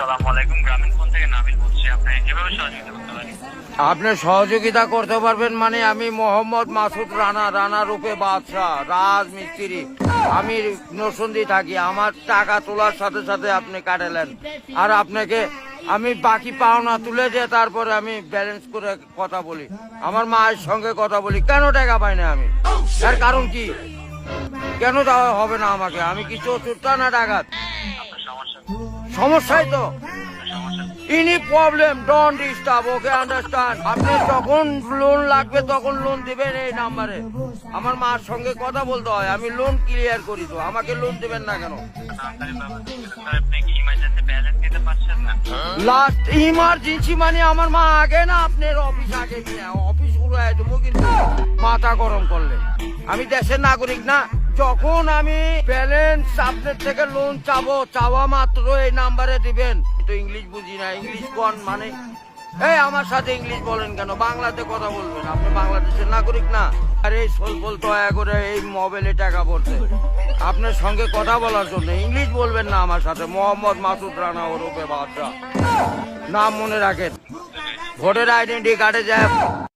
আসসালামু আলাইকুম, গ্রামীণ ফোন থেকে নাবিল বলছি। আপনি কিভাবে সহযোগিতা করতে পারি? আপনি সহযোগিতা করতে পারবেন মানে আমি মোহাম্মদ মাসুদ রানা রূপে বাদশাহ রাজমিস্ত্রি। আমি নরসিংদী থাকি। আমার টাকা তোলার সাথে সাথে আপনি কাটালেন, আর আপনাকে আমি বাকি পাওনা তুলে দিয়ে তারপরে আমি ব্যালেন্স করে কথা বলি, আমার মায়ের সঙ্গে কথা বলি। কেন টাকা পাই না আমি? এর কারণ কি? কেন দেওয়া হবে না আমাকে? আমি কি চতুর্থ না ডাকাত? আপনার সমস্যা সমস্যাই তো। সমস্যা any problem don't disturb, okay understand. আপনি যখন লোন লাগবে তখন লোন দিবেন এই নাম্বারে। আমার মার সঙ্গে কথা বলতে হয়, আমি লোন ক্লিয়ার করি। তো আমাকে লোন দিবেন না কেন? তাড়াতাড়ি ব্যবস্থা করুন। স্যার, আপনি কি ইমার্জেন্সি ব্যালেন্স দিতে পারছেন না? লাস্ট ইমার্জেন্সি মানে আমার মা আগে না আপনার অফিস আগে কিনা অফিস উড়াই দেবো কিন্তু মাথা গরম করলে। আমি দেশের নাগরিক না। যখন আমি ব্যালেন্স আপনার থেকে লোন চাওয়া মাত্র এই নাম্বারে দিবেন। তো ইংলিশ বুঝি না, ইংলিশ কোন মানে? এই আমার সাথে ইংলিশ বলেন কেন? বাংলাতে কথা বলবেন। আপনি বাংলাদেশের নাগরিক না? আর এই সলবল দয়া করে এই মোবাইলে টাকা পড়ছে আপনার সঙ্গে কথা বলার জন্য। ইংলিশ বলবেন না আমার সাথে। মোহাম্মদ মাসুদ রানা ওরফে বাদশাহ, নাম মনে রাখেন। ভোটার আইডেন্টি কার্ডে যায়